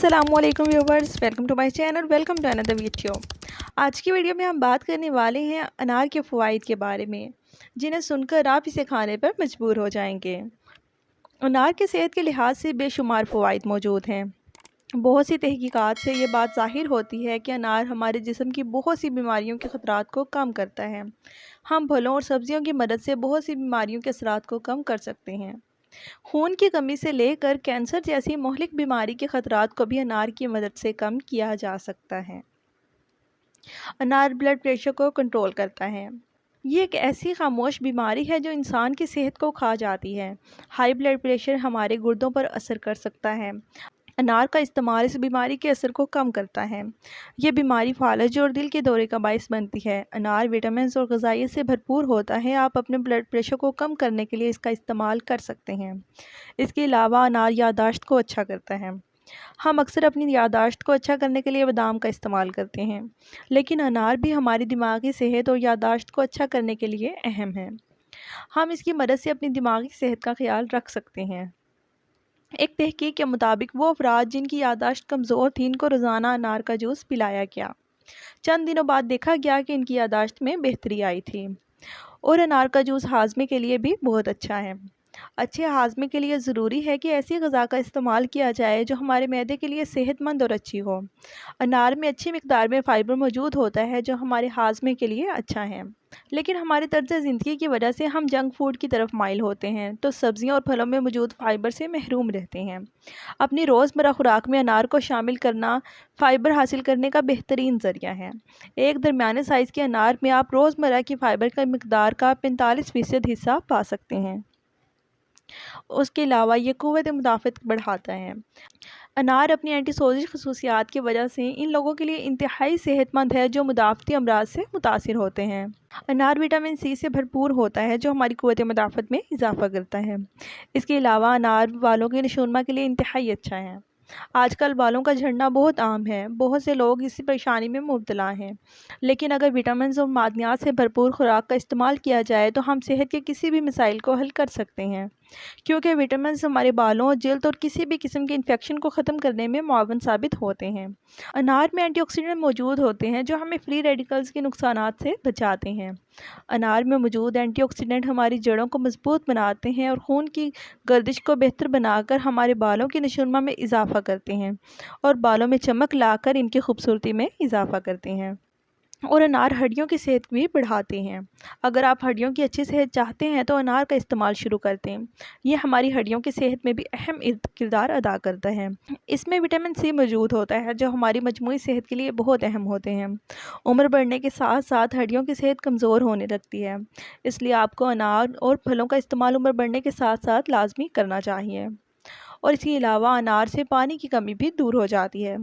अस्सलाम वालेकुम viewers, welcome to my channel, welcome to another video. आज की वीडियो में हम बात करने वाले हैं अनार के फ़वाइद के बारे में, जिन्हें सुनकर आप इसे खाने पर मजबूर हो जाएंगे। अनार के सेहत के लिहाज से बेशुमार फ़वाइद मौजूद हैं। बहुत सी तहकीकात से ये बात ज़ाहिर होती है कि अनार हमारे जिस्म की बहुत सी बीमारियों के ख़तरात को कम करता है। हम फलों और सब्ज़ियों की मदद से बहुत सी बीमारियों के असरात को कम कर सकते हैं। खून की कमी से लेकर कैंसर जैसी मोहलिक बीमारी के खतरात को भी अनार की मदद से कम किया जा सकता है। अनार ब्लड प्रेशर को कंट्रोल करता है। ये एक ऐसी खामोश बीमारी है जो इंसान की सेहत को खा जाती है। हाई ब्लड प्रेशर हमारे गुर्दों पर असर कर सकता है। अनार का इस्तेमाल इस बीमारी के असर को कम करता है। ये बीमारी फालज और दिल के दौरे का बायस बनती है। अनार विटामिन और ग़िज़ाइयत से भरपूर होता है। आप अपने ब्लड प्रेशर को कम करने के लिए इसका इस्तेमाल कर सकते हैं। इसके अलावा अनार याददाश्त को अच्छा करता है। हम अक्सर अपनी याददाश्त को अच्छा करने के लिए बादाम का इस्तेमाल करते हैं, लेकिन अनार भी हमारी दिमागी सेहत और याददाश्त को अच्छा करने के लिए अहम है। हम इसकी मदद से अपनी दिमागी सेहत का ख्याल रख सकते हैं। एक तहकीक के मुताबिक वो अफराद जिनकी याददाश्त कमज़ोर थी, इनको रोज़ाना अनार का जूस पिलाया गया। चंद दिनों बाद देखा गया कि इनकी याददाश्त में बेहतरी आई थी। और अनार का जूस हाजमे के लिए भी बहुत अच्छा है। अच्छे हाजमे के लिए ज़रूरी है कि ऐसी ग़िज़ा का इस्तेमाल किया जाए जो हमारे मैदे के लिए सेहतमंद और अच्छी हो। अनार में अच्छी मिकदार में फ़ाइबर मौजूद होता है जो हमारे हाजमे के लिए अच्छा है, लेकिन हमारे तर्ज़ ज़िंदगी की वजह से हम जंक फूड की तरफ माइल होते हैं, तो सब्ज़ियों और फलों में मौजूद फ़ाइबर से महरूम रहते हैं। अपनी रोज़मर्रा खुराक में अनार को शामिल करना फ़ाइबर हासिल करने का बेहतरीन ज़रिया है। एक दरमियाने साइज़ के अनार में आप रोज़मर्रा की फ़ाइबर की मिकदार का 45% हिस्सा पा सकते हैं। उसके अलावा ये क़ुव्वत मुदाफ़त बढ़ाता है। अनार अपनी एंटीसोशल खसूसियात की वजह से इन लोगों के लिए इंतहाई सेहतमंद है जो मुदाफ़ती अमराज से मुतासिर होते हैं। अनार विटामिन सी से भरपूर होता है जो हमारी क़ुव्वत मुदाफ़त में इजाफ़ा करता है। इसके अलावा अनार बालों के नशोनमा के लिए इंतहाई अच्छा है। आजकल बालों का झड़ना बहुत आम है। बहुत से लोग इसी परेशानी में मुब्तला हैं, लेकिन अगर विटामिन और मादनियात से भरपूर खुराक का इस्तेमाल किया जाए तो हम सेहत के किसी भी मसाइल को हल कर सकते हैं, क्योंकि विटामिन हमारे बालों, जल्द और किसी भी किस्म के इन्फेक्शन को ख़त्म करने में मुआवन साबित होते हैं। अनार में एंटीऑक्सीडेंट मौजूद होते हैं जो हमें फ्री रेडिकल्स के नुकसानात से बचाते हैं। अनार में मौजूद एंटीऑक्सीडेंट हमारी जड़ों को मजबूत बनाते हैं और खून की गर्दिश को बेहतर बनाकर हमारे बालों की नशोनमा में इजाफ़ा करते हैं और बालों में चमक लाकर इनकी खूबसूरती में इजाफ़ा करते हैं। और अनार हड्डियों की सेहत भी बढ़ाते हैं। अगर आप हड्डियों की अच्छी सेहत चाहते हैं तो अनार का इस्तेमाल शुरू कर दें। ये हमारी हड्डियों की सेहत में भी अहम किरदार अदा करता है। इसमें विटामिन सी मौजूद होता है जो हमारी मजमूई सेहत के लिए बहुत अहम होते हैं। उम्र बढ़ने के साथ साथ हड्डियों की सेहत कमज़ोर होने लगती है, इसलिए आपको अनार और फलों का इस्तेमाल उम्र बढ़ने के साथ साथ लाजमी करना चाहिए। और इसके अलावा अनार से पानी की कमी भी दूर हो जाती है।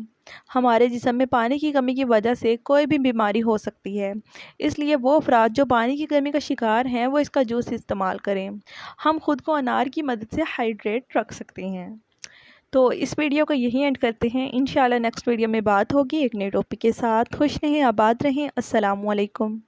हमारे जिस्म में पानी की कमी की वजह से कोई भी बीमारी हो सकती है, इसलिए वो अफराद जो पानी की कमी का शिकार हैं वो इसका जूस इस्तेमाल करें। हम खुद को अनार की मदद से हाइड्रेट रख सकते हैं। तो इस वीडियो को यहीं एंड करते हैं। इंशाल्लाह नेक्स्ट वीडियो में बात होगी एक नए टॉपिक के साथ। खुश रहें, आबाद रहें। अस्सलाम वालेकुम।